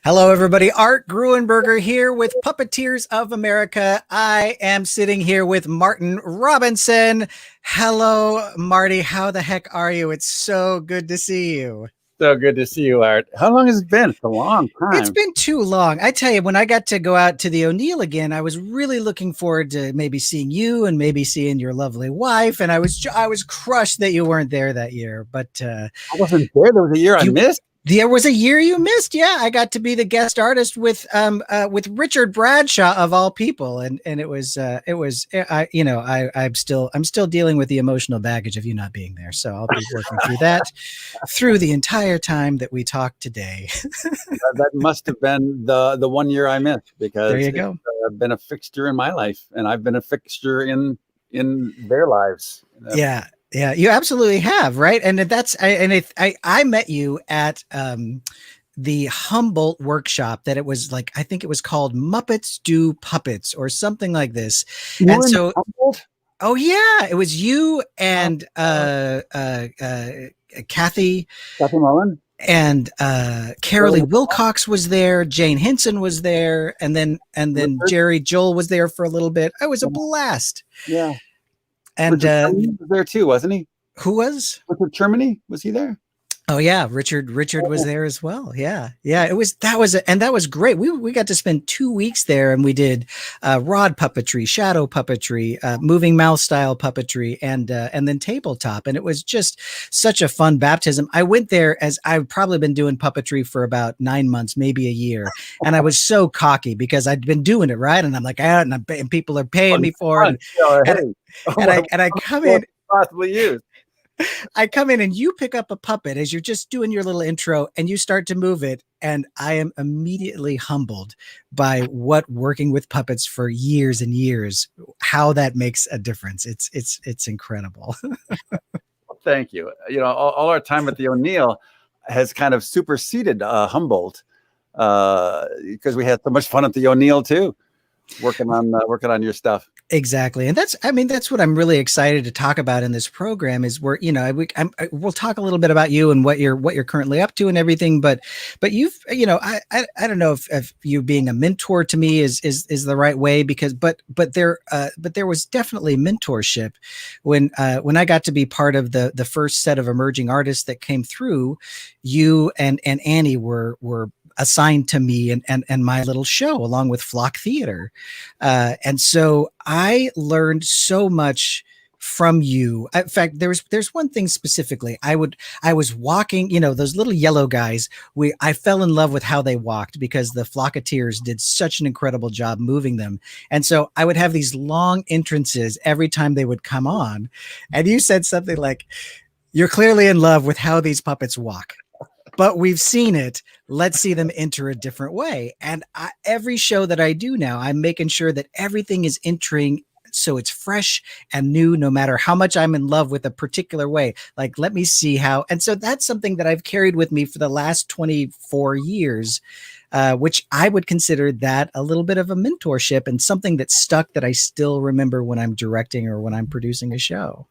Hello, everybody. Art Grueneberger here with Puppeteers of America. I am sitting here with Martin Robinson. Hello, Marty. How the heck are you? It's so good to see you. So good to see you, Art. How long has it been? It's a long It's time. been too long. I tell you, when I got to go out to the O'Neill again, I was really looking forward to maybe seeing you and maybe seeing your lovely wife. And I was crushed that you weren't there that year. But I wasn't there. There was a year I missed. there was a year you missed. Yeah, I got to be the guest artist with Richard Bradshaw of all people, and I'm still dealing with the emotional baggage of you not being there. So I'll be working through that through the entire time that we talk today. That must have been the 1 year I missed, because There you go. It's been a fixture in my life, and I've been a fixture in their lives. Yeah. Yeah, you absolutely have, right? And I met you at the Humboldt workshop that it was like, I think it was called Muppets Do Puppets or something like this. And so, oh yeah, it was you and Kathy Mullen and Carolee Wilcox was there, Jane Henson was there, and then Jerry Joel was there for a little bit. It was a blast. Yeah. And was there too, wasn't he? Who was? Richard Germany? Was he there? Oh yeah, Richard was there as well. Yeah. That was great. We got to spend 2 weeks there, and we did rod puppetry, shadow puppetry, moving mouth style puppetry, and then tabletop. And it was just such a fun baptism. I went there as I've probably been doing puppetry for about 9 months, maybe a year, and I was so cocky because I'd been doing it right, and I'm like, and people are paying me for it, and I come in. Possibly used. I come in and you pick up a puppet as you're just doing your little intro and you start to move it. And I am immediately humbled by what working with puppets for years and years, how that makes a difference. It's incredible. Thank you. You know, all our time at the O'Neill has kind of superseded Humboldt, because we had so much fun at the O'Neill too, working on your stuff. Exactly. And that's what I'm really excited to talk about in this program is where, we'll talk a little bit about you and what you're currently up to and everything. But you've, I don't know if you being a mentor to me is the right way, because, but there was definitely mentorship when I got to be part of the first set of emerging artists that came through. You and Annie were assigned to me and my little show along with Flock Theater. And so I learned so much from you. In fact, there's one thing specifically. I was walking, those little yellow guys, I fell in love with how they walked because the Flocketeers did such an incredible job moving them. And so I would have these long entrances every time they would come on. And you said something like, "You're clearly in love with how these puppets walk, but we've seen it. Let's see them enter a different way." And every show that I do now, I'm making sure that everything is entering so it's fresh and new, no matter how much I'm in love with a particular way. Like, let me see how. And so that's something that I've carried with me for the last 24 years, which I would consider that a little bit of a mentorship and something that stuck that I still remember when I'm directing or when I'm producing a show.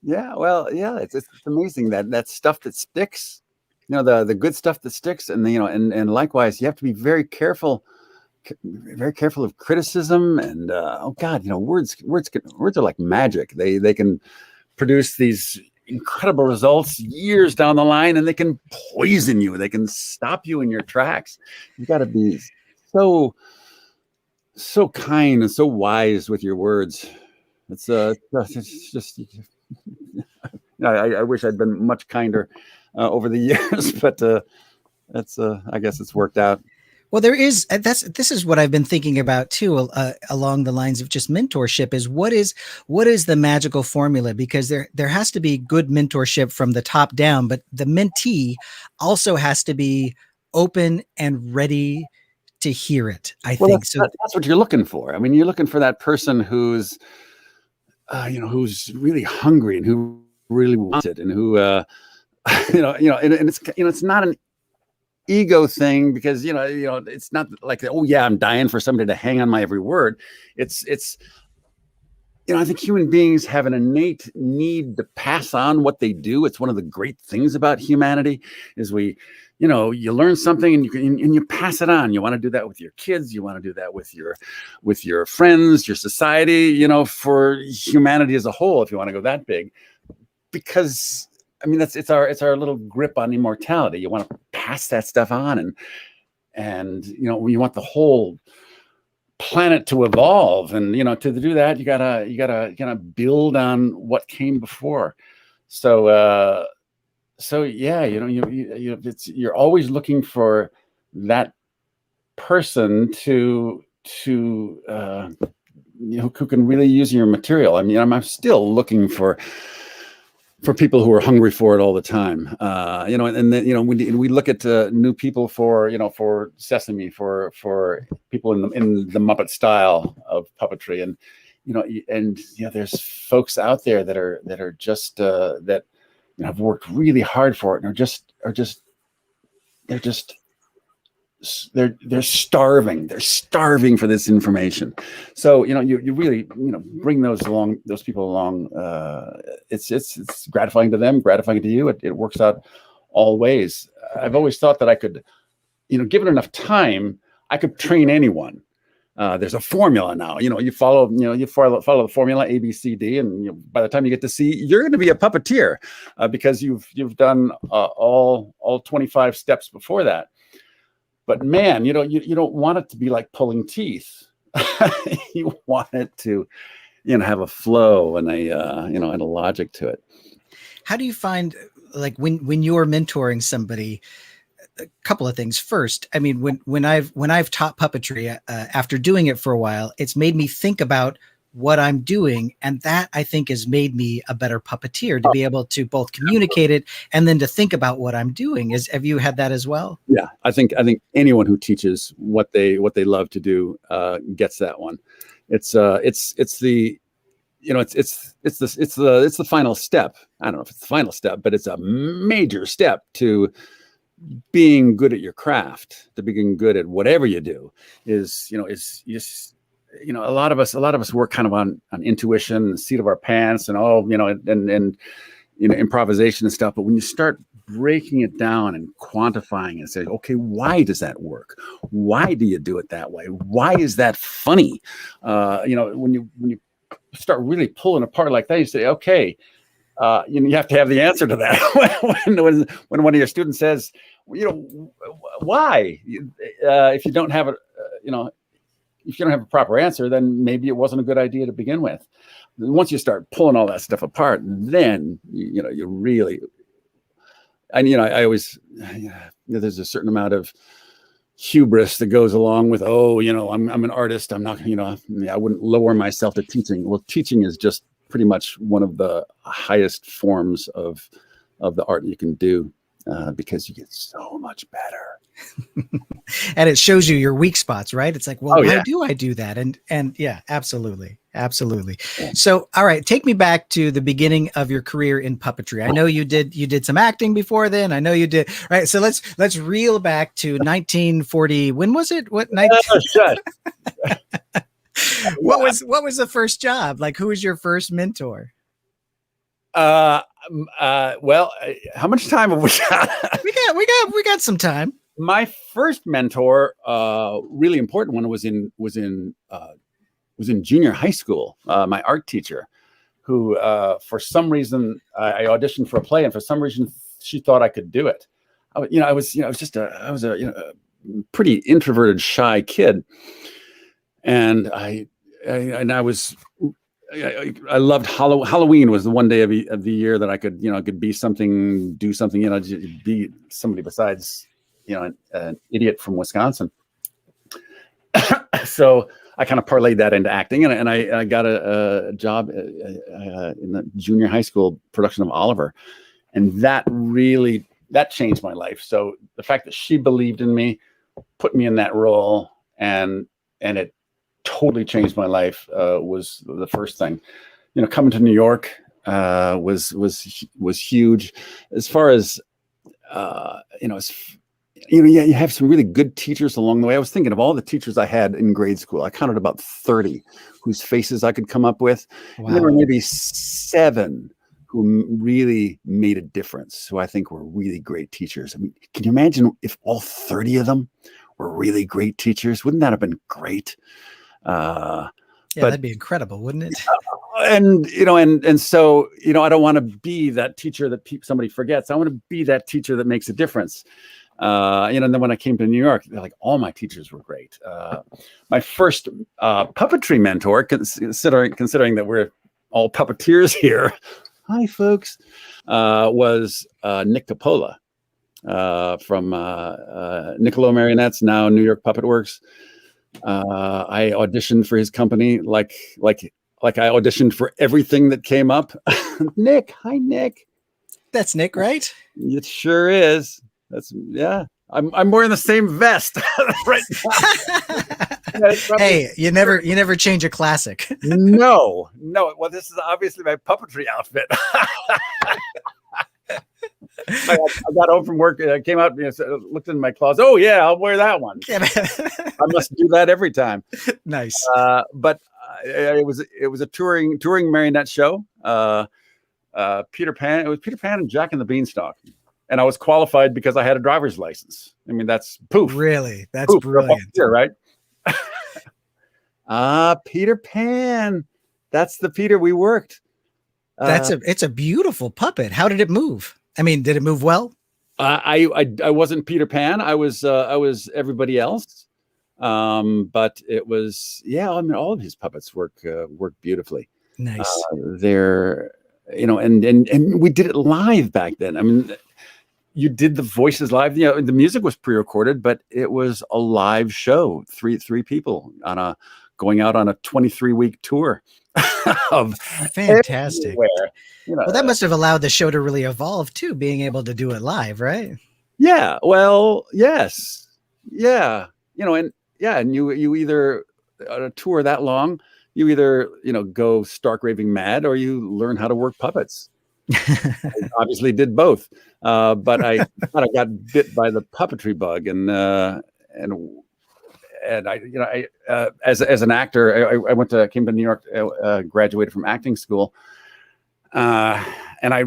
Yeah, well, yeah, it's amazing that stuff that sticks. The good stuff that sticks, and and likewise, you have to be very careful of criticism. And oh God, words are like magic. They can produce these incredible results years down the line, and they can poison you. They can stop you in your tracks. You've got to be so kind and so wise with your words. It's just I wish I'd been much kinder over the years, but I guess it's worked out. Well, this is what I've been thinking about too, along the lines of just mentorship is what is the magical formula? Because there has to be good mentorship from the top down, but the mentee also has to be open and ready to hear it. I think so. That's what you're looking for. I mean, you're looking for that person who's really hungry and who really wants it, and who and it's not an ego thing, because it's not like, oh yeah, I'm dying for somebody to hang on my every word. It's I think human beings have an innate need to pass on what they do. It's one of the great things about humanity is you learn something and you pass it on. You want to do that with your kids. You want to do that with your friends, your society, for humanity as a whole, if you want to go that big, because it's our little grip on immortality. You want to pass that stuff on and you want the whole planet to evolve, and to do that you gotta build on what came before. So yeah, you're always looking for that person who can really use your material. I'm still looking for people who are hungry for it all the time. And then, when we look at new people for Sesame, for people in the Muppet style of puppetry, and there's folks out there that are just that have worked really hard for it and they're starving. They're starving for this information. So you really bring those people along. It's gratifying to them, gratifying to you. It works out all ways. I've always thought that I could, given enough time, I could train anyone. There's a formula now. You follow the formula A, B, C, D, and by the time you get to C, you're going to be a puppeteer because you've done all 25 steps before that. But man, you don't want it to be like pulling teeth. You want it to, have a flow and a logic to it. How do you find, like, when you're mentoring somebody? A couple of things. First, when I've taught puppetry after doing it for a while, it's made me think about what I'm doing, and that I think has made me a better puppeteer, to be able to both communicate it and then to think about what I'm doing. Have you had that as well? Yeah, I think anyone who teaches what they love to do gets that one. It's the final step. I don't know if it's the final step, but it's a major step to being good at your craft, to being good at whatever you do. A lot of us work kind of on intuition, the seat of our pants, and improvisation and stuff. But when you start breaking it down and quantifying it and say, okay, why does that work? Why do you do it that way? Why is that funny? When you start really pulling apart like that, you say, okay, you have to have the answer to that. when one of your students says, why? If you don't have a, if you don't have a proper answer, then maybe it wasn't a good idea to begin with. Once you start pulling all that stuff apart, then you really. And I always, there's a certain amount of hubris that goes along with, I'm an artist. I'm not, I wouldn't lower myself to teaching. Well, teaching is just pretty much one of the highest forms of the art you can do, because you get so much better. And it shows you your weak spots, right? It's like, well, why do I do that? And yeah, absolutely. Yeah. So, all right, take me back to the beginning of your career in puppetry. I know you did some acting before then. I know you did. Right. So let's reel back to 1940. When was it? What night? What was the first job? Like, who was your first mentor? Well, how much time have we got? we got some time. My first mentor, really important one, was in junior high school. My art teacher, who for some reason I auditioned for a play, and for some reason she thought I could do it. I was a pretty introverted, shy kid, and I loved Halloween. Was the one day of the year that I could do something, be somebody besides an idiot from Wisconsin. So I kind of parlayed that into acting, and I got a job in the junior high school production of Oliver, and that changed my life. So the fact that she believed in me, put me in that role, and it totally changed my life, was the first thing. Coming to New York was huge. As far as yeah, you have some really good teachers along the way. I was thinking of all the teachers I had in grade school. I counted about 30 whose faces I could come up with. And there were Wow. maybe 7 who really made a difference, who I think were really great teachers. I mean, can you imagine if all 30 of them were really great teachers? Wouldn't that have been great? Yeah, But that'd be incredible, wouldn't it? and so I don't want to be that teacher that somebody forgets. I want to be that teacher that makes a difference. And then when I came to New York, like all my teachers were great. My first puppetry mentor, considering that we're all puppeteers here, hi folks, was Nick Coppola from Niccolo Marionettes, now New York Puppet Works. I auditioned for his company like I auditioned for everything that came up. Nick, hi Nick. That's Nick, right? It sure is. Yeah. I'm wearing the same vest right now. Hey, you never change a classic. No. Well, this is obviously my puppetry outfit. I got home from work. I came out, looked in my closet. Oh yeah, I'll wear that one. I must do that every time. Nice. But it was a touring marionette show. Peter Pan. It was Peter Pan and Jack and the Beanstalk. And I was qualified because I had a driver's license. I mean, that's poof. Really? That's poof, brilliant. Here, right? Peter Pan. That's the Peter we worked. It's a beautiful puppet. How did it move? I mean, did it move well? I wasn't Peter Pan. I was everybody else. But it was, I mean, all of his puppets work beautifully. Nice. They're, and we did it live back then. I mean, you did the voices live. The music was pre-recorded, but it was a live show. Three people going out on a 23-week tour of fantastic. Everywhere. Well, that must have allowed the show to really evolve too, being able to do it live, right? Yeah. Well, yes. Yeah. And you either on a tour that long, you either go stark raving mad or you learn how to work puppets. I obviously did both, but I kind of got bit by the puppetry bug, and I as an actor, I came to New York, graduated from acting school, and I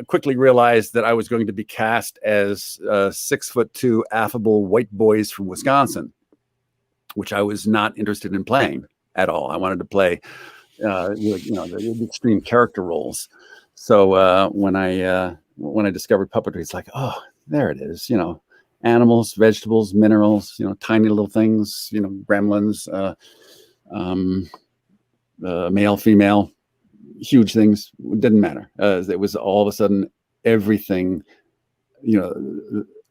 quickly realized that I was going to be cast as 6'2" affable white boys from Wisconsin, which I was not interested in playing at all. I wanted to play, the extreme character roles. So when I discovered puppetry, it's like, oh, there it is. Animals, vegetables, minerals. Tiny little things. Gremlins, male, female, huge things. It didn't matter. It was all of a sudden everything,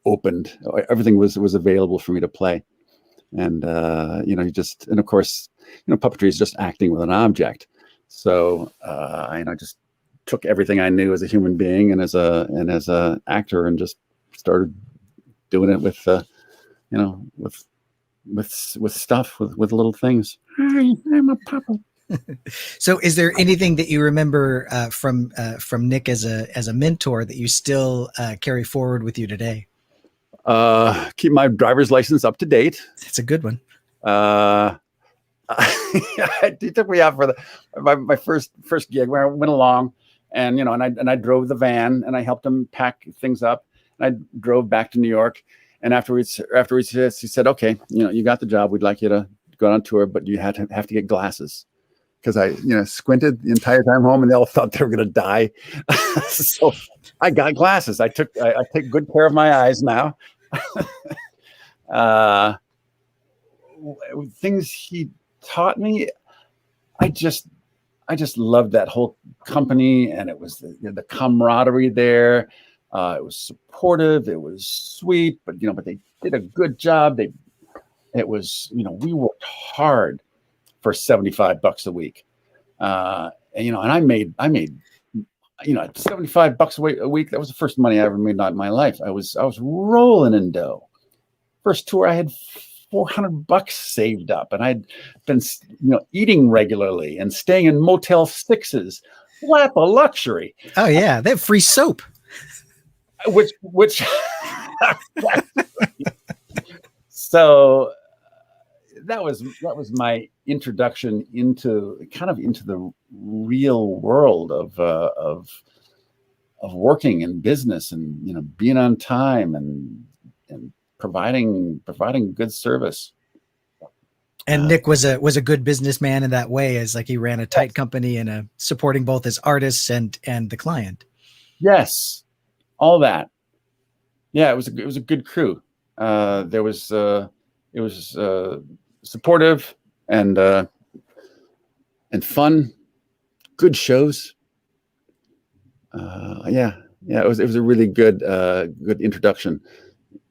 opened. Everything was available for me to play. And and of course, puppetry is just acting with an object. So I just took everything I knew as a human being and as a actor and just started doing it with stuff, with little things. Hi, I'm a puppet. So is there anything that you remember from Nick as a mentor that you still carry forward with you today? Keep my driver's license up to date. It's a good one. He took me out for my first gig where I went along, and I drove the van and I helped him pack things up, and I drove back to New York. And afterwards he said, okay, you got the job. We'd like you to go on tour, but you have to get glasses. Because I, squinted the entire time home, and they all thought they were going to die. So I got glasses. I take good care of my eyes now. Things he taught me, I just loved that whole company, and it was the camaraderie there. It was supportive. It was sweet, but they did a good job. It was, we worked hard for $75 a week. And I made $75 a week. That was the first money I ever made in my life. I was rolling in dough. First tour, I had $400 saved up, and I'd been, eating regularly and staying in Motel 6s, lap of luxury. Oh yeah, they have free soap. Which So that was my introduction into the real world of working in business, and being on time, and providing good service. And Nick was a good businessman in that way, as like he ran a tight company and supporting both his artists and the client. Yes, all that. Yeah, it was a good crew. It was supportive and fun. Good shows. Yeah, it was a really good introduction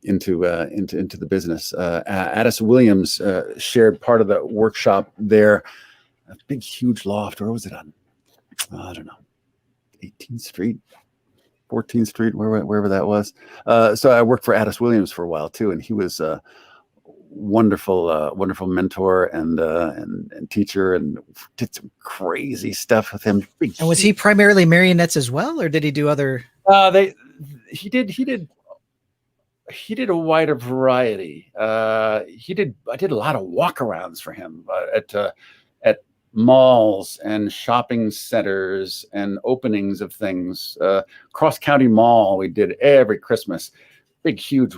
into the business. Addis Williams shared part of the workshop there. A big, huge loft. Where was it on? I don't know, 18th Street, 14th Street, wherever that was. So I worked for Addis Williams for a while too, and he was a wonderful mentor and teacher, and did some crazy stuff with him. And was he primarily marionettes as well, or did he do other? He did a wider variety. I did a lot of walkarounds for him at malls and shopping centers and openings of things. Cross County Mall, we did every Christmas. Big, huge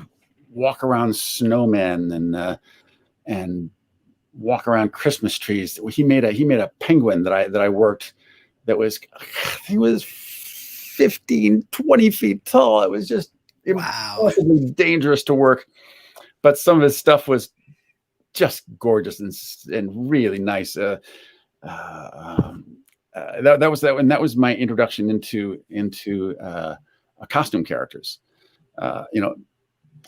walk around snowmen and walk around Christmas trees. He made a penguin that I worked that was, he was 15, 20 feet tall. It was just impossibly dangerous to work, but some of his stuff was just gorgeous and really nice. That was my introduction into costume characters,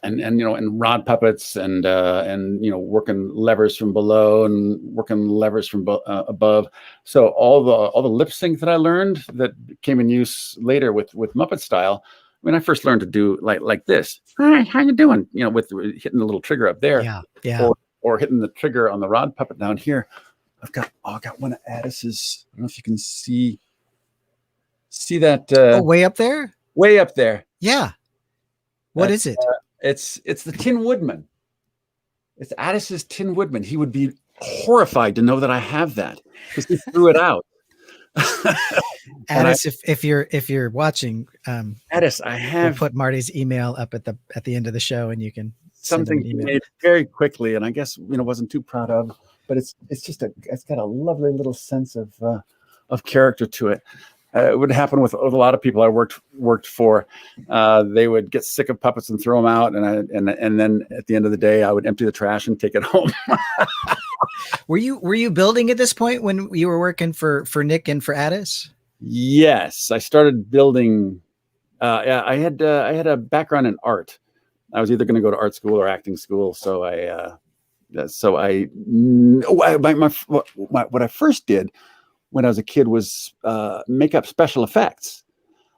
and rod puppets and working levers from below and working levers from above. So all the lip sync that I learned that came in use later with Muppet style. When I first learned to do like this, hi, how you doing? With hitting the little trigger up there, or hitting the trigger on the rod puppet down here. I got one of Addis's. I don't know if you can see that. Way up there. Way up there. Yeah. What is it? It's the Tin Woodman. It's Addis's Tin Woodman. He would be horrified to know that I have that because he threw it out. Addis, if you're watching, Addis, we'll put Marty's email up at the end of the show, and you can something he made very quickly, and I guess wasn't too proud of, but it's got a lovely little sense of character to it. It would happen with a lot of people I worked for. They would get sick of puppets and throw them out, and then at the end of the day, I would empty the trash and take it home. Were you building at this point when you were working for Nick and for Addis? Yes, I started building. I had a background in art. I was either going to go to art school or acting school. So what I first did when I was a kid was makeup special effects,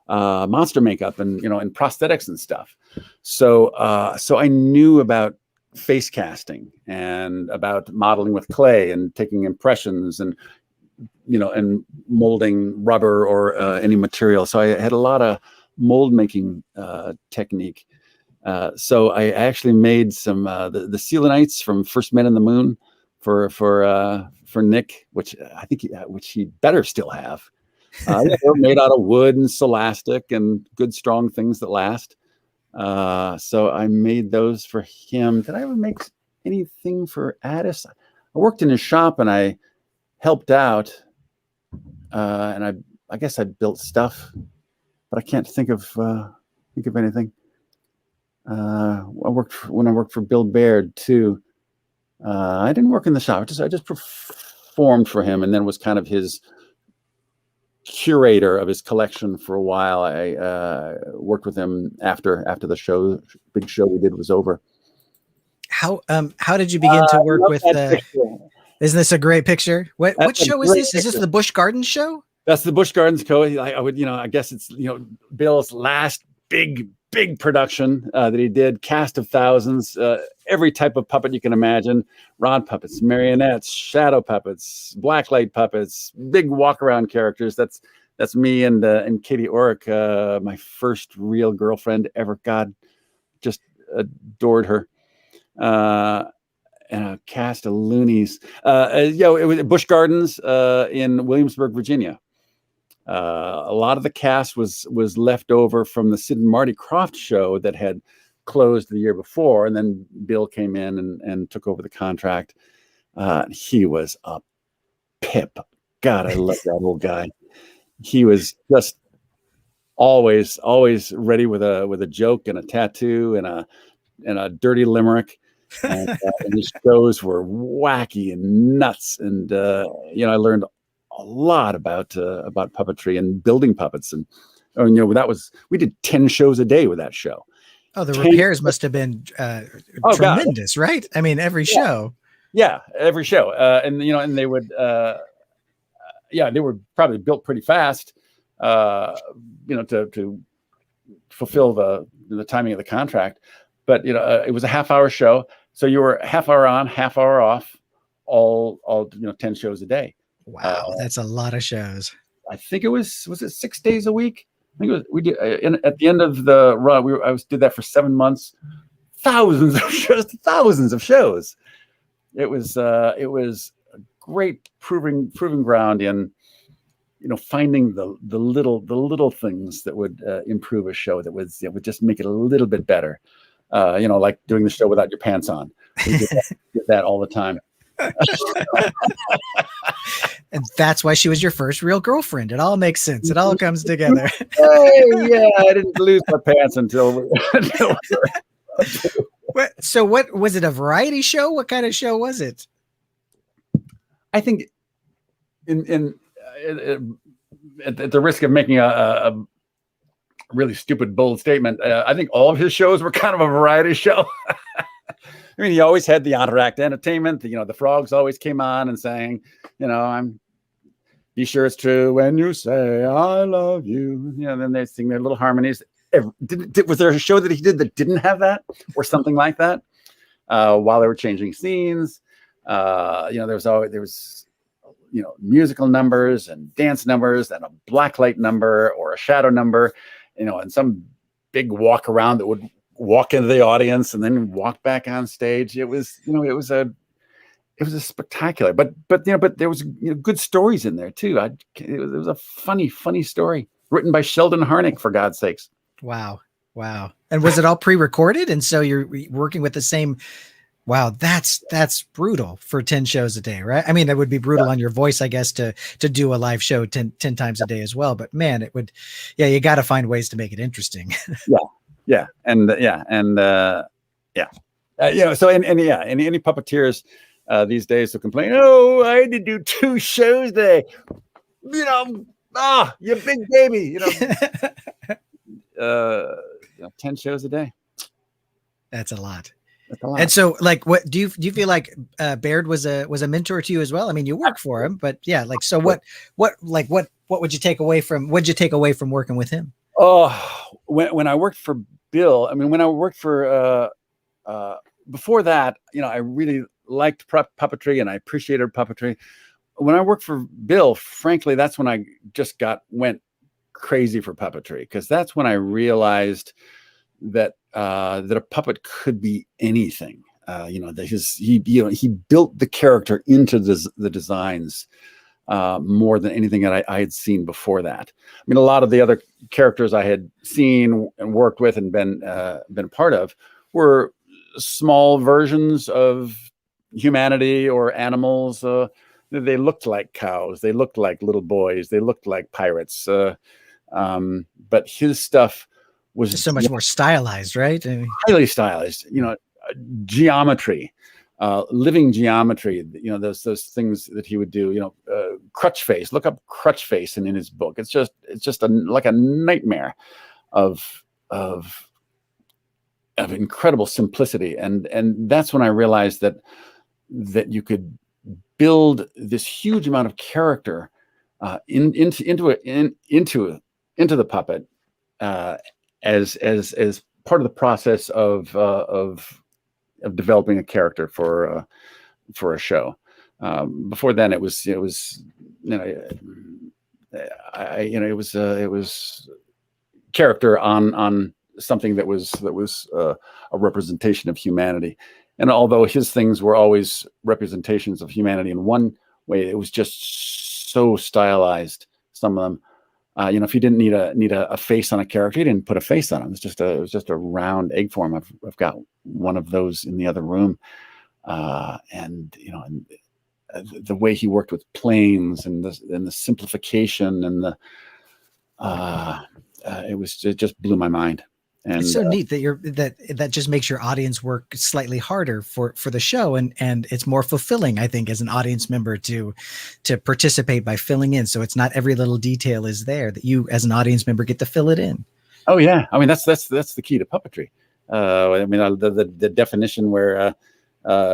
monster makeup, and and prosthetics and stuff. So I knew about face casting and about modeling with clay and taking impressions and and molding rubber or any material. So I had a lot of mold making technique. So I actually made some the Selenites from First Men in the Moon for Nick, which I think which he better still have. They were made out of wood and celastic and good strong things that last. So I made those for him. Did I ever make anything for Addis? I worked in his shop and I helped out, and I guess I built stuff, but I can't think of anything. When I worked for Bill Baird too. I didn't work in the shop. I just performed for him, and then was kind of his curator of his collection for a while. I worked with him after the big show we did was over. How did you begin to work with? Isn't this a great picture? What show is this? Is this the Busch Gardens show? That's the Busch Gardens show. I would, I guess it's Bill's last big production that he did. Cast of thousands, every type of puppet you can imagine: rod puppets, marionettes, shadow puppets, blacklight puppets, big walk around characters. That's me and Katie Orrick, my first real girlfriend ever. God, just adored her. and a cast of loonies. It was Busch Gardens in Williamsburg, Virginia. A lot of the cast was left over from the Sid and Marty Krofft show that had closed the year before, and then Bill came in and took over the contract. He was a pip. God, I love that old guy. He was just always ready with a joke and a tattoo and a dirty limerick. And his shows were wacky and nuts. And I learned a lot about puppetry and building puppets. And we did 10 shows a day with that show. Oh, the repairs must have been tremendous, God. Right? I mean, every show. Yeah, every show. And they would, they were probably built pretty fast, to fulfill the timing of the contract. But, it was a half-hour show. So you were half hour on, half hour off, all 10 shows a day. Wow, that's a lot of shows. I think it was it 6 days a week? I think we did at the end of the run. I did that for 7 months. Thousands of shows. It was a great proving ground in finding the little things that would improve a show, that would just make it a little bit better. Like doing the show without your pants on. We did that all the time. And that's why she was your first real girlfriend. It all makes sense. It all comes together. Hey, yeah, I didn't lose my pants until. So, what was it? A variety show? What kind of show was it? I think, at the risk of making a really stupid, bold statement, I think all of his shows were kind of a variety show. I mean, he always had the entr'acte entertainment. The frogs always came on and sang, be sure it's true when you say I love you. Then they sing their little harmonies. Was there a show that he did that didn't have that, or something like that? While they were changing scenes, there was musical numbers and dance numbers and a blacklight number or a shadow number, and some big walk around that would walk into the audience and then walk back on stage. It was a spectacular, but there was good stories in there too. It was a funny story written by Sheldon Harnick, for God's sakes. Wow. And was it all pre-recorded? And so you're working with the same. Wow, that's brutal for 10 shows a day, right? I mean, that would be brutal on your voice, I guess, to do a live show 10 times a day as well. But man, it would, you got to find ways to make it interesting. Yeah. And so any puppeteers these days will complain, oh, I had to do 2 shows a day. You big baby, 10 shows a day. That's a lot. And so, like, what do you feel like Baird was a mentor to you as well? I mean, you work for him, but so what would you take away from? What did you take away from working with him? Oh, when I worked for Bill, I mean, when I worked for before that, I really liked puppetry and I appreciated puppetry. When I worked for Bill, frankly, that's when I just went crazy for puppetry, because that's when I realized that a puppet could be anything. He built the character into the designs more than anything that I had seen before that. I mean, a lot of the other characters I had seen and worked with and been a part of were small versions of humanity or animals. They looked like cows. They looked like little boys. They looked like pirates. But his stuff was just so much more stylized, right? I mean, highly stylized. Geometry, living geometry. Those things that he would do. Crutch face. Look up Crutch face in his book. It's just like a nightmare of incredible simplicity, and that's when I realized that you could build this huge amount of character into the puppet as part of the process of developing a character for a show. Before then, it was character on something that was a representation of humanity. And although his things were always representations of humanity in one way, it was just so stylized. Some of them, if you didn't need a face on a character, you didn't put a face on him. It was just a round egg form. I've got one of those in the other room, and the way he worked with planes and the simplification and it just blew my mind. And it's so neat that that just makes your audience work slightly harder for the show, and it's more fulfilling, I think, as an audience member to participate by filling in. So it's not every little detail is there that you as an audience member get to fill it in. Oh yeah, I mean that's the key to puppetry. I mean the definition where a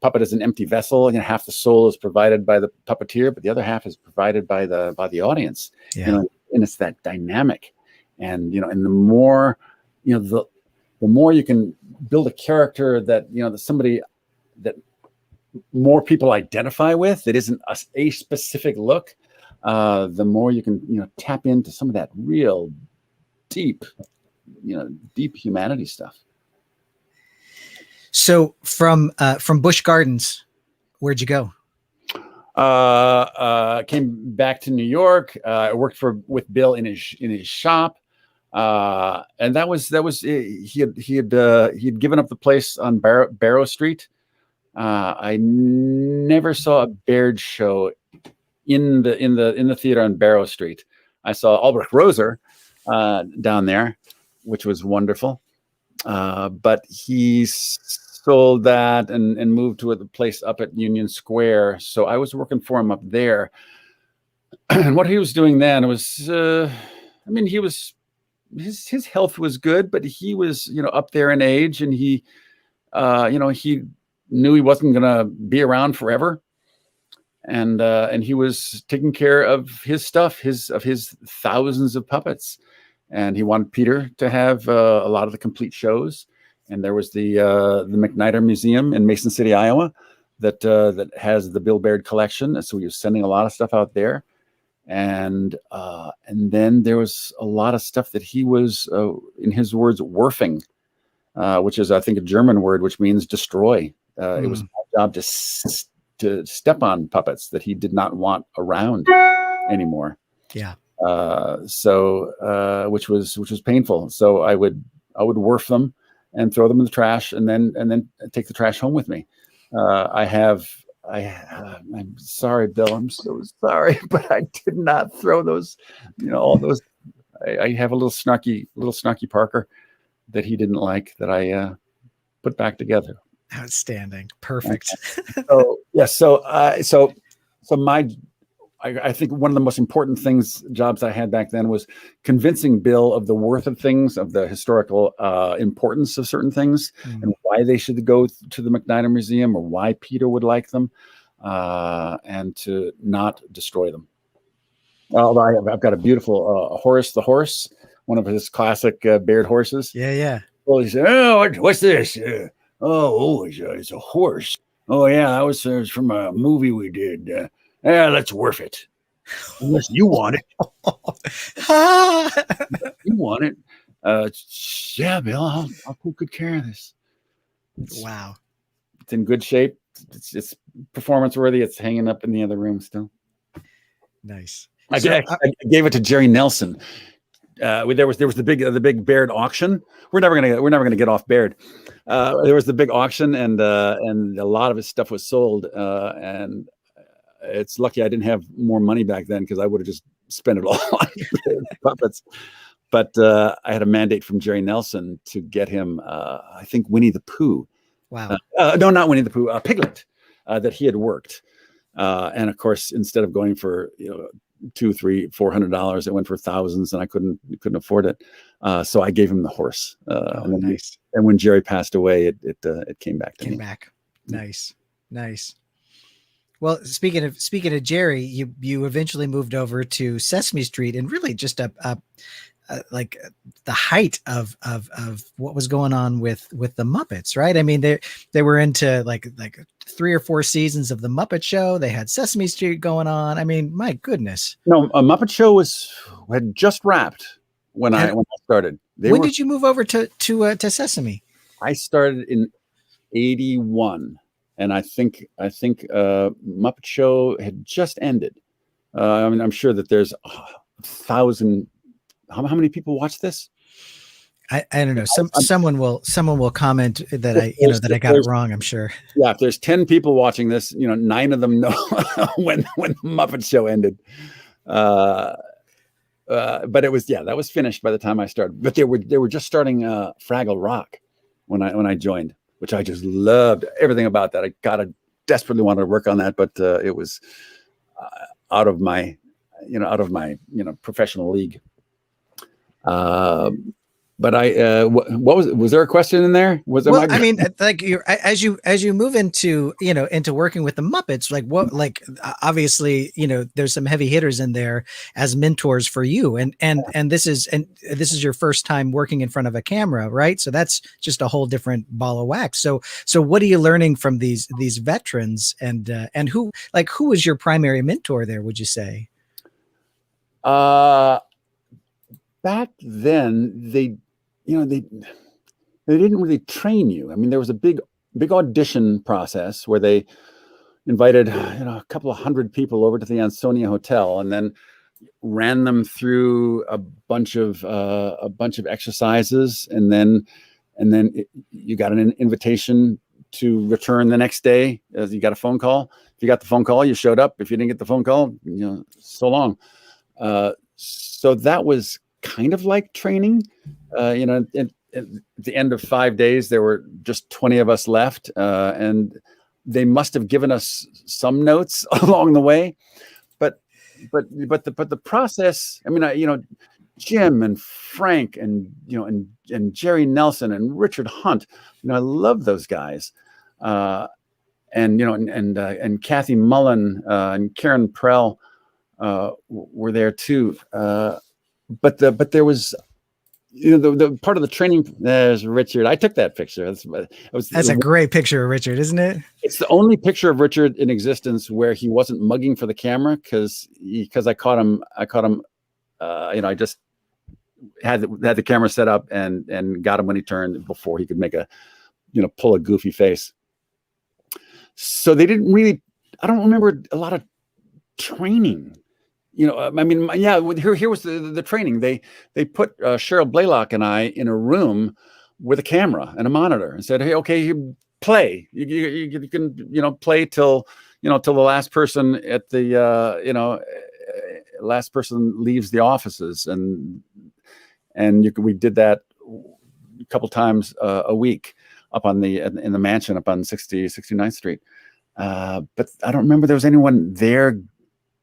puppet is an empty vessel, half the soul is provided by the puppeteer, but the other half is provided by the audience. Yeah. And it's that dynamic. And and the more the more you can build a character that that somebody that more people identify with, that isn't a specific look, the more you can tap into some of that real deep humanity stuff. So from Busch Gardens, where'd you go? Came back to New York. I worked with Bill in his shop. And that was he had given up the place on Barrow Street. I never saw a Baird show in the theater on Barrow Street. I saw Albrecht Roser down there, which was wonderful. But he sold that and moved to a place up at Union Square. So I was working for him up there. And what he was doing then was, he was. His health was good, but he was, up there in age, and he knew he wasn't going to be around forever. And he was taking care of his stuff, his thousands of puppets. And he wanted Peter to have a lot of the complete shows. And there was the McNider Museum in Mason City, Iowa, that has the Bill Baird collection. And so he was sending a lot of stuff out there. And then there was a lot of stuff that he was, in his words, werfing, which is, I think, a German word, which means destroy. It was my job to step on puppets that he did not want around anymore. Yeah. Which was painful. So I would werf them and throw them in the trash, and then take the trash home with me. I'm sorry, Bill. I'm so sorry, but I did not throw those. All those. I have a little snarky Parker that he didn't like that I put back together. Outstanding, perfect. I think one of the most important jobs I had back then was convincing Bill of the worth of things, of the historical importance of certain things, and why they should go to the McNider Museum, or why Peter would like them, and to not destroy them. Although I've got a beautiful Horace the horse, one of his classic Baird horses. Yeah. Well, he said, "Oh, what's this? It's a horse. Oh yeah, that was from a movie we did. Let's werf it. Unless you want it. You want it? Yeah, Bill. I'll take good care of this." Wow. It's in good shape. It's performance worthy. It's hanging up in the other room still. Nice. I gave it to Jerry Nelson. There was the big Baird auction. We're never gonna get off Baird. There was the big auction, and a lot of his stuff was sold. And it's lucky I didn't have more money back then, because I would have just spent it all on puppets. But I had a mandate from Jerry Nelson to get him, I think, Winnie the Pooh. Wow. No, not Winnie the Pooh, Piglet, that he had worked. And of course, instead of going for $200, $300, $400, it went for thousands, and I couldn't afford it. So I gave him the horse. Nice. And when Jerry passed away, it came back to me. Nice. Well, speaking of Jerry, you eventually moved over to Sesame Street, and really just like the height of what was going on with the Muppets, right? I mean, they were into like 3 or 4 seasons of the Muppet Show. They had Sesame Street going on. I mean, my goodness. No, a Muppet Show had just wrapped when I started. When did you move over to Sesame? I started in 81, and I think Muppet Show had just ended. I mean, I'm sure that there's 1,000. How many people watch this? I don't know. Someone will comment that I got it wrong, I'm sure. Yeah, if there's 10 people watching this, 9 of them know when the Muppet Show ended. But it was, that was finished by the time I started. But they were just starting Fraggle Rock when I joined, which I just loved everything about that. I desperately wanted to work on that, but it was out of my professional league. But what was there a question in there? I mean, like as you move into working with the Muppets, obviously, there's some heavy hitters in there as mentors for you. And this is your first time working in front of a camera, right? So that's just a whole different ball of wax. So what are you learning from these veterans, and who was your primary mentor there, would you say? Back then they didn't really train you. I mean, there was a big audition process where they invited a couple of hundred people over to the Ansonia Hotel, and then ran them through a bunch of exercises, and then you got an invitation to return the next day. You got a phone call. If you got the phone call, you showed up. If you didn't get the phone call, so long. So that was kind of like training. At the end of 5 days, there were just 20 of us left, and they must have given us some notes along the way. But the process. I mean, Jim and Frank and Jerry Nelson and Richard Hunt. I love those guys, and Kathy Mullen and Karen Prell were there too. But there was, the part of the training. There's Richard. I took that picture. That's a great picture of Richard, isn't it? It's the only picture of Richard in existence where he wasn't mugging for the camera, because I caught him. I just had the camera set up and got him when he turned before he could make pull a goofy face. So they didn't really. I don't remember a lot of training. I mean, yeah. Here was the training. They put Cheryl Blaylock and I in a room with a camera and a monitor, and said, "Hey, okay, you play. You can play till the last person at the last person leaves the offices." And we did that a couple times a week up in the mansion up on 69th Street. But I don't remember there was anyone there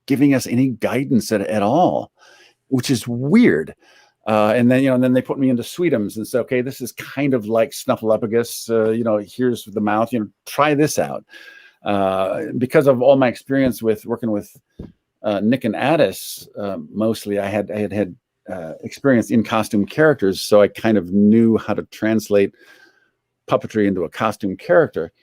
giving us any guidance at all, which is weird. And then they put me into Sweetums and said, okay, this is kind of like Snuffleupagus. Here's the mouth, try this out. Because of all my experience with working with Nick and Addis, mostly I had experience in costume characters. So I kind of knew how to translate puppetry into a costume character.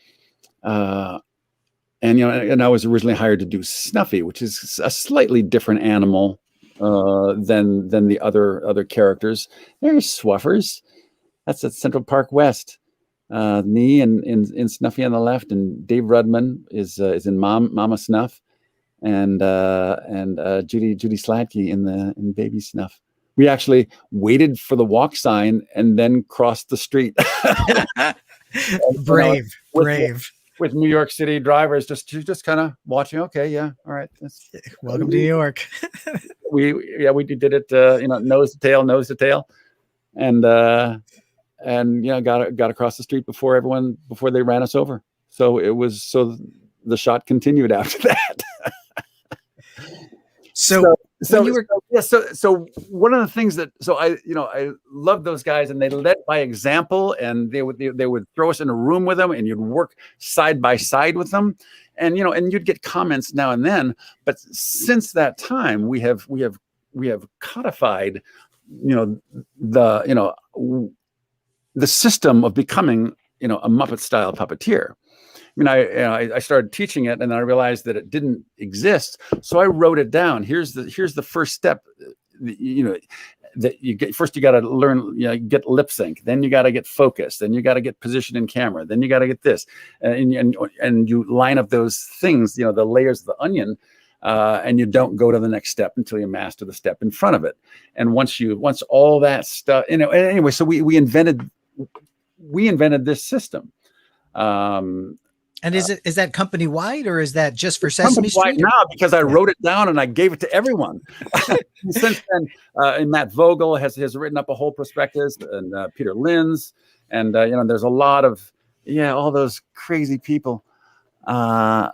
And I was originally hired to do Snuffy, which is a slightly different animal than the other characters. There's Swaffers. That's at Central Park West. Me in Snuffy on the left, and Dave Rudman is in Mama Snuff, and Judy Slatke in Baby Snuff. We actually waited for the walk sign and then crossed the street. Brave. With New York City drivers just kind of watching. Okay, yeah, all right. Welcome to New York. we did it. Nose to tail, and got across the street before they ran us over. So the shot continued after that. So one of the things that I love those guys, and they led by example, and they would throw us in a room with them, and you'd work side by side with them, and you'd get comments now and then. But since that time, we have codified the system of becoming a Muppet style puppeteer. I mean, I started teaching it, and then I realized that it didn't exist. So I wrote it down. Here's the first step. that you get first, you got to learn, get lip sync, then you got to get focus, then you got to get position in camera, then you got to get this, and you line up those things, the layers of the onion, and you don't go to the next step until you master the step in front of it. And once all that stuff, anyway, so we invented this system. And is that company wide, or is that just for Sesame Street? Now, because I wrote it down and I gave it to everyone. Since then, and Matt Vogel has written up a whole prospectus, and Peter Linz, and there's a lot of all those crazy people. That's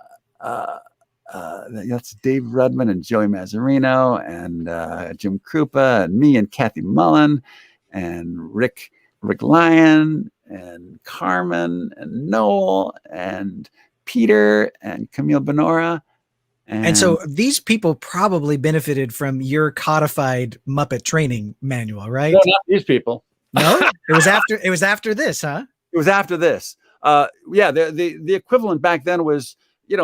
Dave Rudman and Joey Mazzarino and Jim Krupa and me and Kathy Mullen and Rick Lyon and Carmen and Noel and Peter and Camille Benora. And so these people probably benefited from your codified Muppet training manual, right? No, not these people. No, it was after this, huh? It was after this. The equivalent back then was, you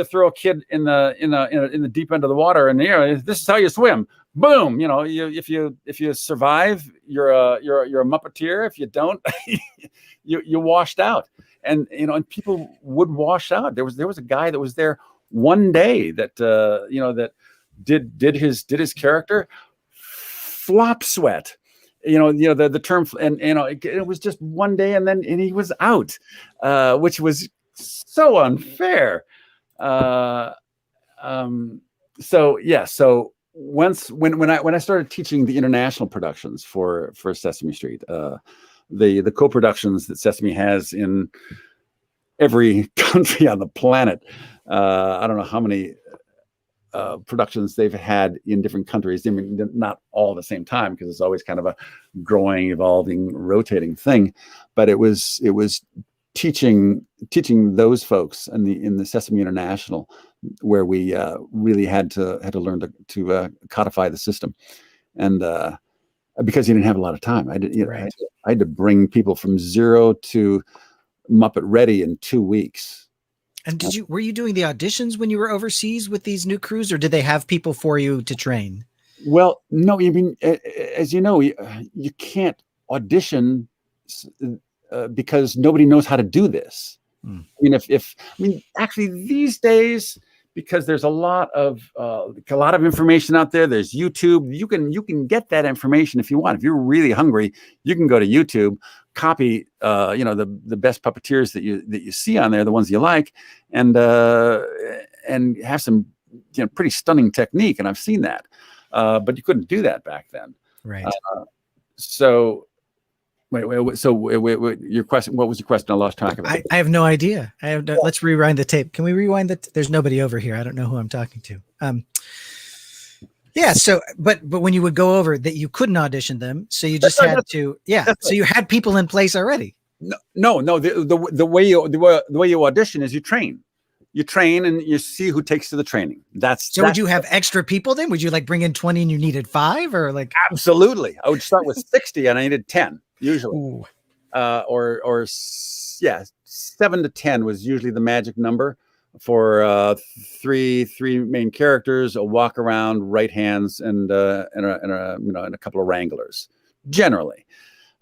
throw a kid in the deep end of the water, and this is how you swim. Boom! If you survive, you're a Muppeteer. If you don't, you washed out. And and people would wash out. There was a guy that was there one day that that did his character flop sweat. The term, and it was just one day, and he was out, which was so unfair. So when I started teaching the international productions for Sesame Street, the co-productions that Sesame has in every country on the planet, I don't know how many productions they've had in different countries. I mean, not all at the same time, because it's always kind of a growing, evolving, rotating thing. But it was teaching those folks in the Sesame International, where we really had to learn to codify the system, and because you didn't have a lot of time, I had to bring people from zero to Muppet ready in 2 weeks. And were you doing the auditions when you were overseas with these new crews, or did they have people for you to train? Well, no, I mean, as you know, you can't audition because nobody knows how to do this. I mean, actually these days, because there's a lot of information out there. There's YouTube. You can get that information if you want. If you're really hungry, you can go to YouTube, copy the best puppeteers that you see on there, the ones you like, and have some pretty stunning technique. And I've seen that, but you couldn't do that back then. Right. So wait, your question, what was your question? I lost track of it. I have no idea. Let's rewind the tape. Can we rewind there's nobody over here. I don't know who I'm talking to. So, but when you would go over that, you couldn't audition them. So you just had to, so you had people in place already. No. The way you audition is you train and you see who takes to the training. Would you have extra people then? Would you bring in 20 and you needed 5, or like? Absolutely. I would start with 60 and I needed 10 usually. 7 to 10 was usually the magic number for three main characters, a walk around, right hands, and a couple of wranglers generally.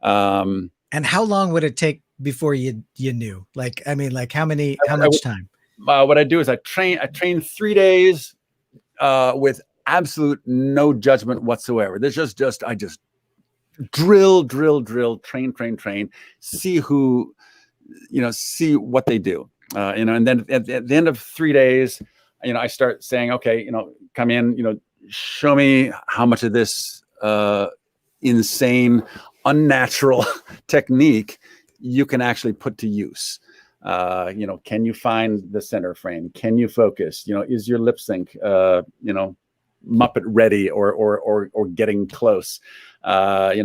And how long would it take before you knew? How much time? What I do is I train 3 days with absolute no judgment whatsoever. There's I just drill, train, see who, see what they do. And then at the end of 3 days, I start saying, okay, come in, show me how much of this insane, unnatural technique you can actually put to use. Can you find the center frame? Can you focus? Is your lip sync, Muppet ready or getting close? Do you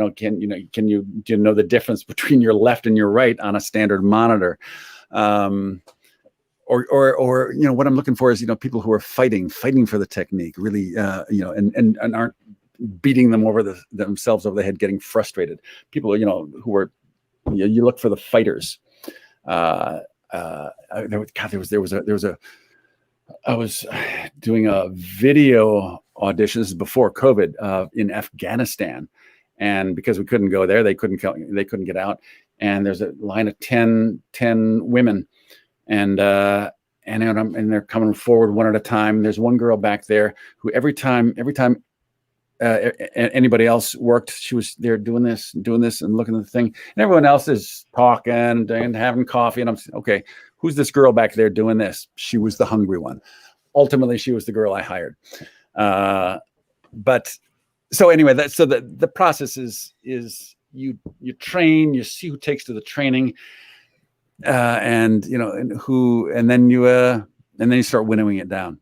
know the difference between your left and your right on a standard monitor? Or what I'm looking for is people who are fighting for the technique, really, and aren't beating themselves over the head, getting frustrated. People who are, you look for the fighters. I was doing a video auditions before COVID in Afghanistan, and because we couldn't go there, they couldn't get out. And there's a line of 10 women, and they're coming forward one at a time. There's one girl back there who every time anybody else worked, she was there doing this and looking at the thing, and everyone else is talking and having coffee, and I'm saying, okay, who's this girl back there doing this? She was the hungry one. Ultimately, she was the girl I hired. But so anyway, the process is you train, you see who takes to the training, and then you start winnowing it down.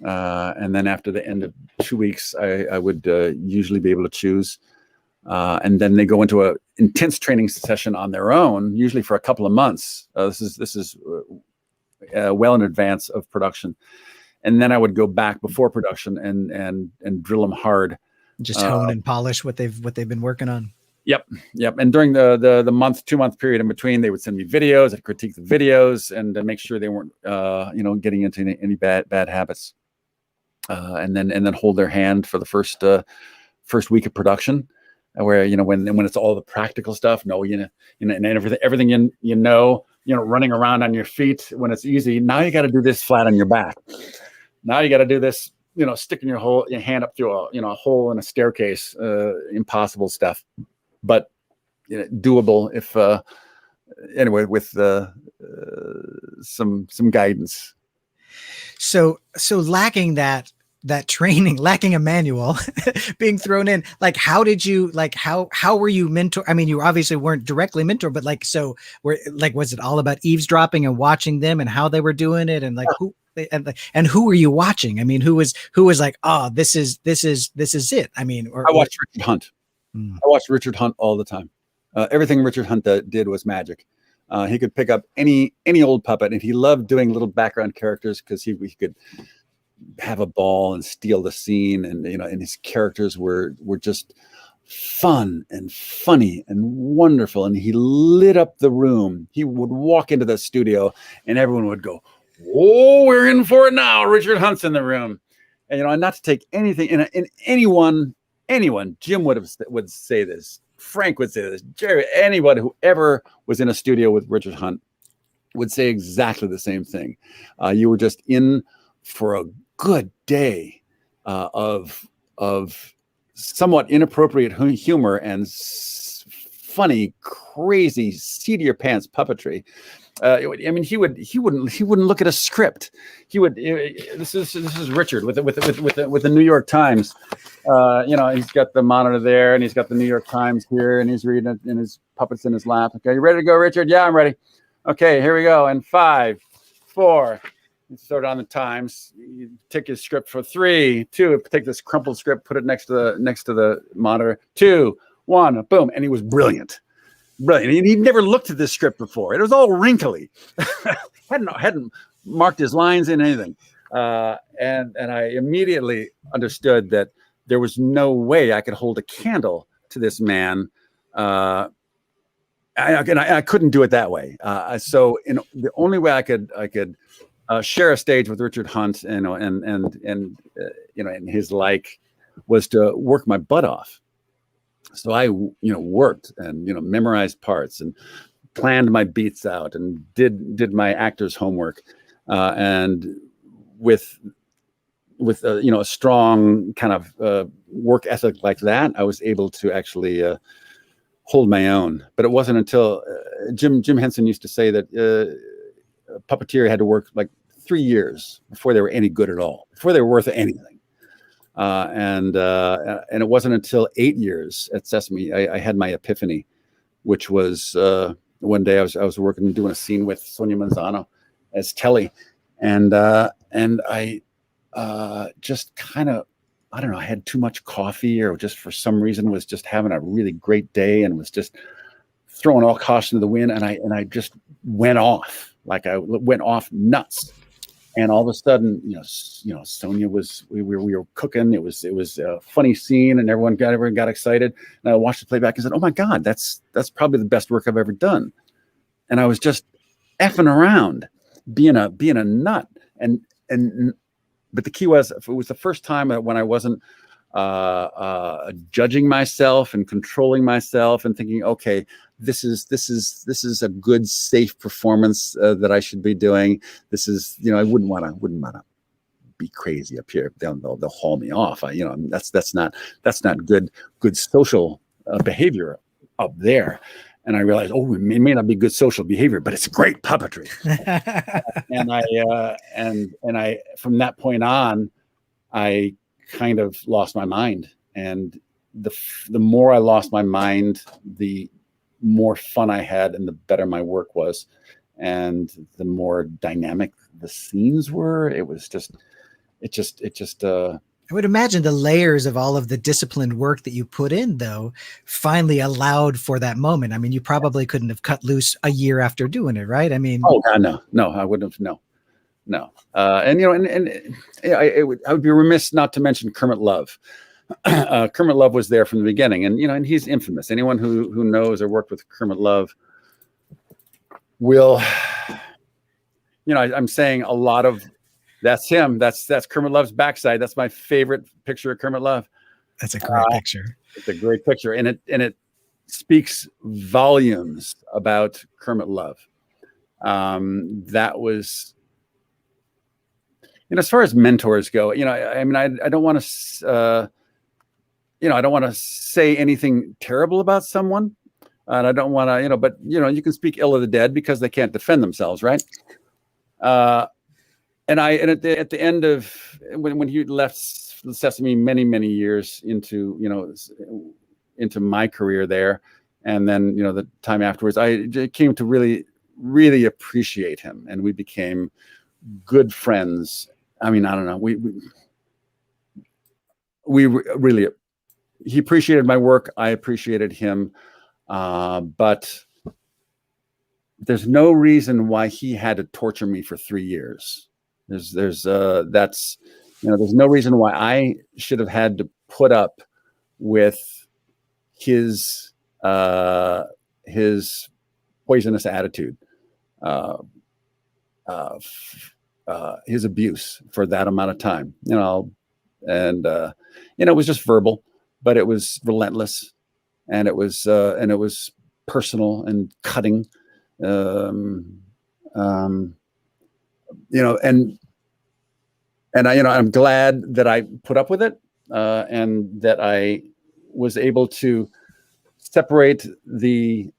And then after the end of 2 weeks, I would usually be able to choose. And then they go into an intense training session on their own, usually for a couple of months. This is well in advance of production. And then I would go back before production and drill them hard. Just hone and polish what they've been working on. Yep. And during the 2-month period in between, they would send me videos. I'd critique the videos and make sure they weren't getting into any bad habits. And then hold their hand for the first week of production, where when it's all the practical stuff, and everything running around on your feet when it's easy. Now you got to do this flat on your back. Now you got to do this, sticking your hand up through a hole in a staircase. Impossible stuff, but doable if with some guidance. So lacking that training, lacking a manual, being thrown in, how did you, how were you mentor? I mean, you obviously weren't directly mentored, but was it all about eavesdropping and watching them and how they were doing it? And who, and who were you watching? I mean, who was like, oh, this is it. I mean, I watched Richard Hunt. I watched Richard Hunt all the time. Everything Richard Hunt did was magic. He could pick up any old puppet, and he loved doing little background characters because he could have a ball and steal the scene, and and his characters were just fun and funny and wonderful, and he lit up the room. He would walk into the studio, and everyone would go, "Oh, we're in for it now! Richard Hunt's in the room." And and not to take anything in anyone, Jim would say this. Frank would say this. Jerry, anybody who ever was in a studio with Richard Hunt would say exactly the same thing. You were just in for a good day of somewhat inappropriate humor and funny, crazy, seat of your pants puppetry. I mean, he wouldn't look at a script. He would. This is Richard with the New York Times. He's got the monitor there, and he's got the New York Times here, and he's reading it, and his puppet's in his lap. Okay, you ready to go, Richard? Yeah, I'm ready. Okay, here we go. And 5, 4. You start on the Times. You take his script for 3, 2. Take this crumpled script, put it next to the monitor. 2, 1. Boom, and he was brilliant. Brilliant. He'd never looked at this script before. It was all wrinkly. hadn't marked his lines in anything. And I immediately understood that there was no way I could hold a candle to this man. I couldn't do it that way. So the only way I could share a stage with Richard Hunt and his was to work my butt off. So I worked and memorized parts and planned my beats out and did my actor's homework, and with a strong kind of work ethic like that, I was able to actually hold my own. But it wasn't until Jim Henson used to say that a puppeteer had to work 3 years before they were any good at all, before they were worth anything. And it wasn't until 8 years at Sesame I had my epiphany, which was one day I was doing a scene with Sonia Manzano as Telly, and I just kind of, I don't know, I had too much coffee, or just for some reason was just having a really great day and was just throwing all caution to the wind, and I just went off. I went off nuts. And all of a sudden, Sonia we were cooking. It was a funny scene, and everyone got excited. And I watched the playback and said, "Oh my God, that's probably the best work I've ever done." And I was just effing around, being a nut, but but the key was, it was the first time when I wasn't judging myself and controlling myself and thinking, okay, this is a good, safe performance that I should be doing. This is, I wouldn't want to be crazy up here. They'll haul me off. That's not good social behavior up there. And I realized, oh, it may not be good social behavior, but it's great puppetry. and I from that point on, I kind of lost my mind. And the more I lost my mind, the more fun I had and the better my work was. And the more dynamic the scenes were. It just I would imagine the layers of all of the disciplined work that you put in, though, finally allowed for that moment. I mean, you probably couldn't have cut loose a year after doing it, right? I mean, oh God, no, I wouldn't have, no. And I would be remiss not to mention Kermit Love. Kermit Love was there from the beginning, and and he's infamous. Anyone who knows or worked with Kermit Love will, I'm saying a lot of. That's him. That's Kermit Love's backside. That's my favorite picture of Kermit Love. That's a great picture. It's a great picture, and it speaks volumes about Kermit Love. That was, as far as mentors go, I mean, I don't want to, I don't want to say anything terrible about someone, and I don't want to, but you can speak ill of the dead because they can't defend themselves, right? And at the end of when he left Sesame many years into my career there, and then the time afterwards, I came to really appreciate him, and we became good friends. I mean, I don't know, we really, he appreciated my work, I appreciated him, but there's no reason why he had to torture me for 3 years. There's no reason why I should have had to put up with his poisonous attitude, his abuse for that amount of time, and it was just verbal, but it was relentless, and it was personal and cutting. And I'm glad that I put up with it, and that I was able to separate the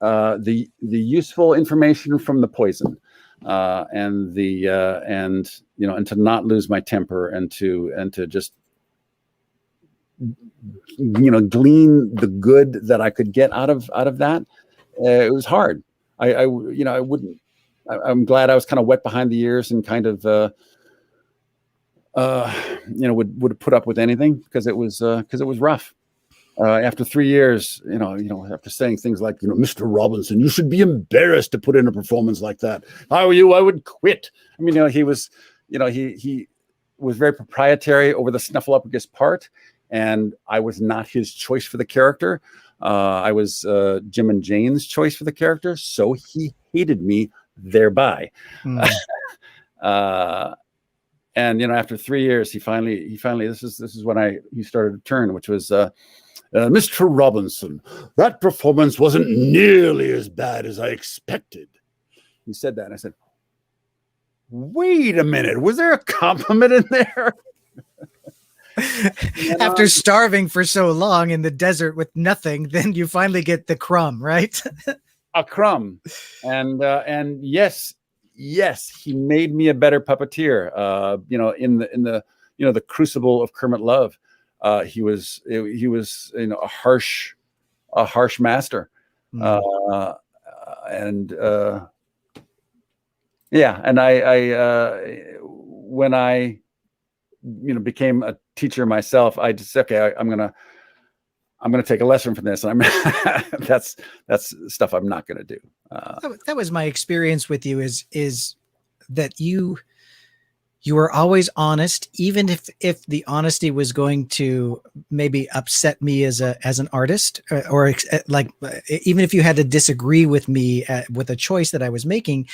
useful information from the poison, and to not lose my temper, and to just glean the good that I could get out of that. It was hard. I wouldn't. I'm glad I was kind of wet behind the ears and kind of, would put up with anything because it was rough. After 3 years, after saying things like, Mr. Robinson, you should be embarrassed to put in a performance like that. If I were you, I would quit. I mean, he was, he was very proprietary over the Snuffleupagus part, and I was not his choice for the character. I was Jim and Jane's choice for the character, so he hated me thereby. And after 3 years, he finally this is when he started to turn, which was Mr. Robinson, that performance wasn't nearly as bad as I expected. He said that, and I said, wait a minute, was there a compliment in there? After starving for so long in the desert with nothing, then you finally get the crumb, right? A crumb. And yes, he made me a better puppeteer. In the crucible of Kermit Love, he was a harsh master. And when I became a teacher myself, I just said, okay, I'm gonna take a lesson from this, and that's stuff I'm not gonna do. That was my experience with you. Is that you were always honest, even if the honesty was going to maybe upset me as an artist, or like even if you had to disagree with me with a choice that I was making.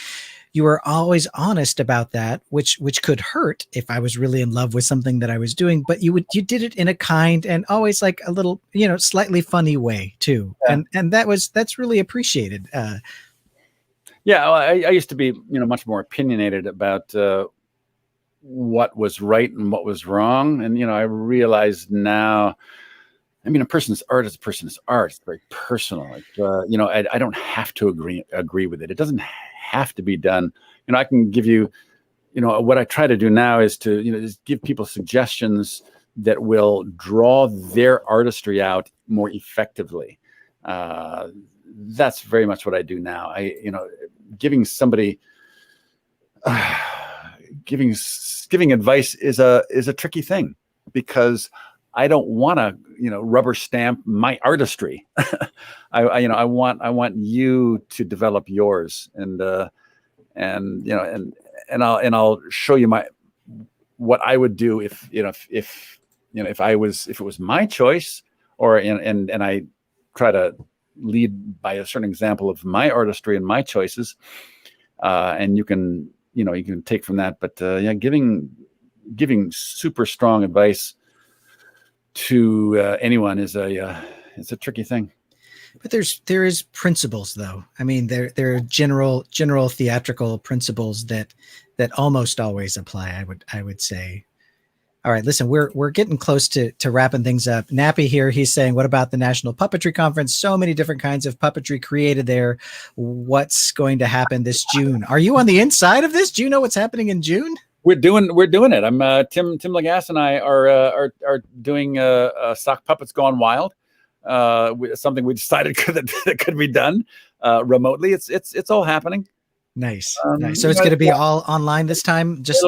you were always honest about that, which could hurt if I was really in love with something that I was doing, but you did it in a kind and always like a little, slightly funny way too. Yeah. And that's really appreciated. Yeah, well, I used to be, much more opinionated about what was right and what was wrong. And, I realize now, a person's art is a person's art. It's very personal. I don't have to agree with it. It doesn't have to be done. I can give you, what I try to do now is to, just give people suggestions that will draw their artistry out more effectively. That's very much what I do now. Giving somebody, giving advice is a tricky thing, because I don't want to, rubber stamp my artistry. I want you to develop yours, and I'll show you what I would do if it was my choice, or and I try to lead by a certain example of my artistry and my choices, and you can take from that. But giving super strong advice to anyone is it's a tricky thing. But there is principles, though. There are general theatrical principles that almost always apply. I would say. All right, listen, we're getting close to wrapping things up. Nappy here, he's saying, what about the National Puppetry Conference? So many different kinds of puppetry created there. What's going to happen this June? Are you on the inside of this? Do you know what's happening in June? We're doing it. I'm Tim Lagasse and I are doing Sock Puppets Gone Wild. Something we decided that could be done remotely. It's all happening. Nice. Nice. So it's going to be all online this time. Just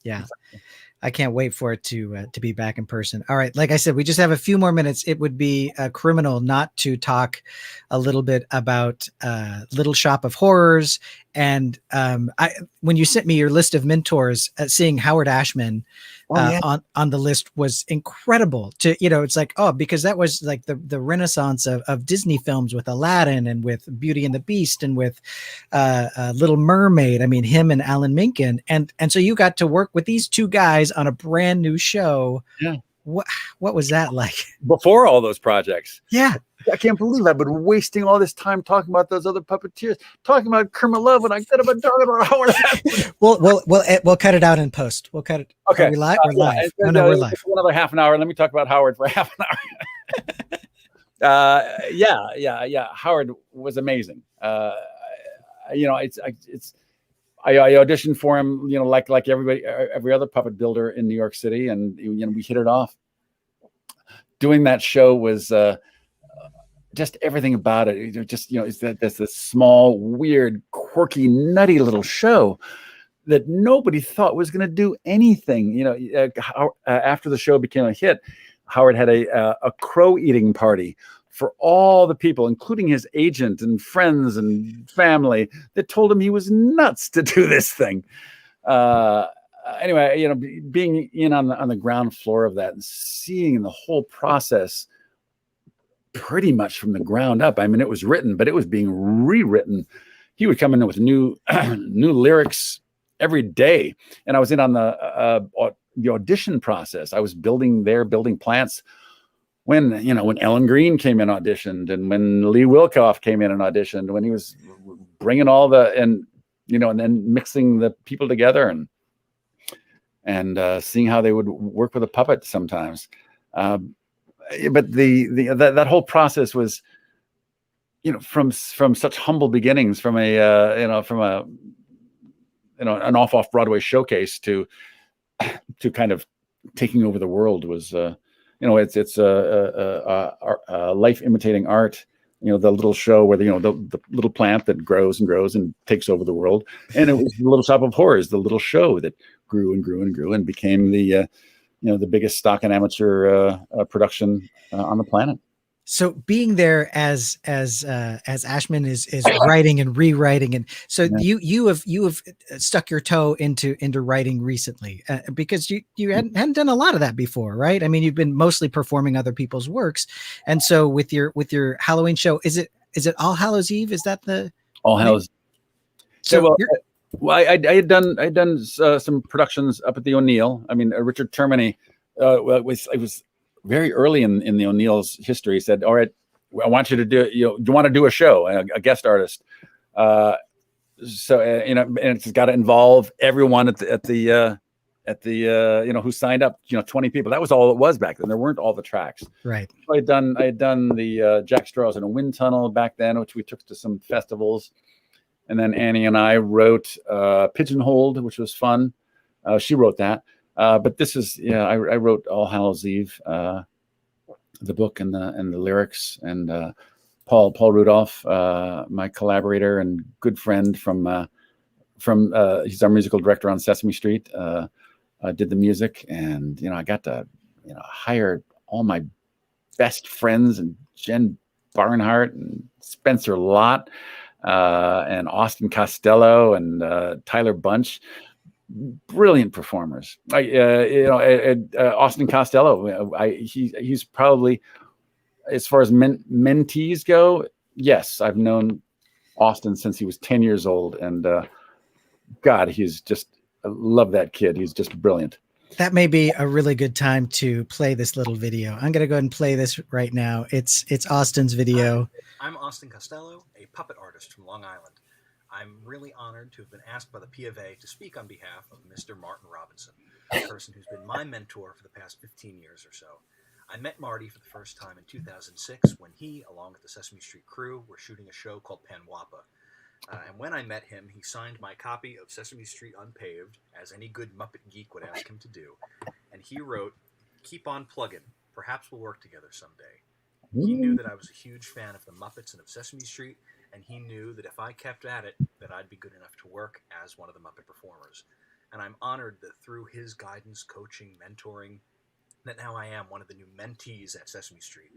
yeah. I can't wait for it to be back in person. All right. Like I said, we just have a few more minutes. It would be criminal not to talk a little bit about Little Shop of Horrors. And when you sent me your list of mentors, seeing Howard Ashman on the list was incredible. It's like, because that was like the renaissance of Disney films with Aladdin and with Beauty and the Beast and with Little Mermaid. Him and Alan Menken. And so you got to work with these two guys on a brand new show. Yeah. What was that like? Before all those projects? Yeah. I can't believe I've been wasting all this time talking about those other puppeteers, talking about Kermit Love, when I could have been talking about Howard Ashman. We'll cut it out in post. We'll cut it. Okay. Are we live? We're live. No, we're live. Another half an hour. Let me talk about Howard for half an hour. Yeah. Howard was amazing. I auditioned for him, like every other puppet builder in New York City, and we hit it off. Doing that show was just everything about it. It's that's this small, weird, quirky, nutty little show that nobody thought was going to do anything. After the show became a hit, Howard had a crow eating party for all the people, including his agent and friends and family, that told him he was nuts to do this thing. Anyway, being in on the ground floor of that and seeing the whole process pretty much from the ground up. It was written, but it was being rewritten. He would come in with new lyrics every day, and I was in on the audition process. I was building plants when Ellen Green came in auditioned, and when Lee Wilkoff came in and auditioned, when he was bringing all and then mixing the people together and seeing how they would work with a puppet sometimes. But that whole process was, from such humble beginnings, from an off Broadway showcase to kind of taking over the world was, it's life imitating art. The little show where the little plant that grows and grows and takes over the world, and it was the Little Shop of Horrors, the little show that grew and grew and grew and became the biggest stock and amateur production on the planet. So being there as Ashman is writing and rewriting, and so you have stuck your toe into writing recently, because you hadn't done a lot of that before, right? You've been mostly performing other people's works, and so with your Halloween show, is it All Hallows Eve? Is that the All Hallows? So well, you're I had done some productions up at the O'Neill. I mean, Richard Termini, well, it was very early in the O'Neill's history. He said, "All right, I want you to do, do you want to do a show, a guest artist?" So and it's got to involve everyone at the who signed up. 20 people. That was all it was back then. There weren't all the tracks. right. I had done the Jack Straw's in a Wind Tunnel back then, which we took to some festivals. And then Annie and I wrote Pigeonholed, which was fun. She wrote that. But this is, I wrote All Hallows Eve, the book and the lyrics. And Paul Rudolph, my collaborator and good friend from he's our musical director on Sesame Street, did the music. And, I got to, hire all my best friends and Jen Barnhart and Spencer Lott, and Austin Costello and Tyler Bunch, brilliant performers. Austin Costello, he's probably, as far as mentees go, yes, I've known Austin since he was 10 years old, and God, I love that kid. He's just brilliant. That may be a really good time to play this little video. I'm going to go ahead and play this right now. It's Austin's video. I'm Austin Costello, a puppet artist from Long Island. I'm really honored to have been asked by the P of A to speak on behalf of Mr. Martin Robinson, a person who's been my mentor for the past 15 years or so. I met Marty for the first time in 2006 when he, along with the Sesame Street crew, were shooting a show called Panwappa. And when I met him, he signed my copy of Sesame Street Unpaved, as any good Muppet geek would ask him to do. And he wrote, "Keep on plugging. Perhaps we'll work together someday." He knew that I was a huge fan of the Muppets and of Sesame Street, and he knew that if I kept at it, that I'd be good enough to work as one of the Muppet performers. And I'm honored that through his guidance, coaching, mentoring, that now I am one of the new mentees at Sesame Street.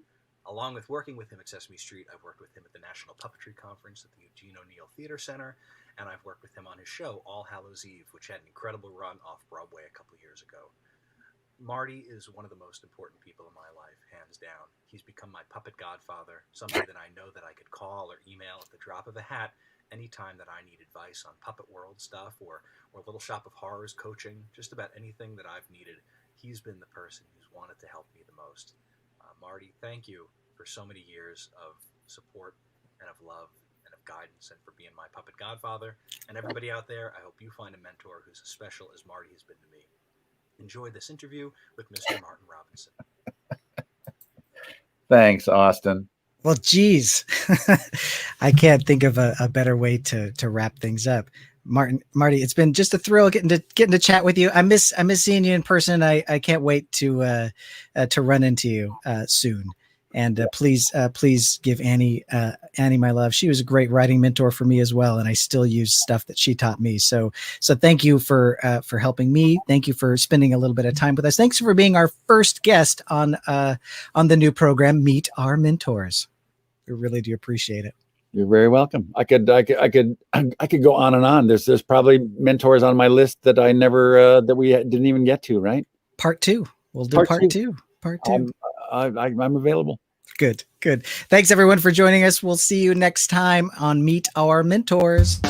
Along with working with him at Sesame Street, I've worked with him at the National Puppetry Conference at the Eugene O'Neill Theater Center, and I've worked with him on his show, All Hallows Eve, which had an incredible run off-Broadway a couple of years ago. Marty is one of the most important people in my life, hands down. He's become my puppet godfather, somebody that I know that I could call or email at the drop of a hat anytime that I need advice on Puppet World stuff or Little Shop of Horrors coaching, just about anything that I've needed. He's been the person who's wanted to help me the most. Marty, thank you for so many years of support and of love and of guidance and for being my puppet godfather. And everybody out there, I hope you find a mentor who's as special as Marty has been to me. Enjoy this interview with Mr. Martin Robinson. Thanks, Austin. Well, geez, I can't think of a better way to wrap things up. Marty, it's been just a thrill getting to chat with you. I miss seeing you in person. I can't wait to run into you soon. And please give Annie my love. She was a great writing mentor for me as well, and I still use stuff that she taught me. So thank you for helping me. Thank you for spending a little bit of time with us. Thanks for being our first guest on the new program, Meet Our Mentors. We really do appreciate it. You're very welcome. I could go on and on. There's probably mentors on my list that I never that we didn't even get to. Right. Part 2. We'll do part two. I'm available. Good. Thanks everyone for joining us. We'll see you next time on Meet Our Mentors.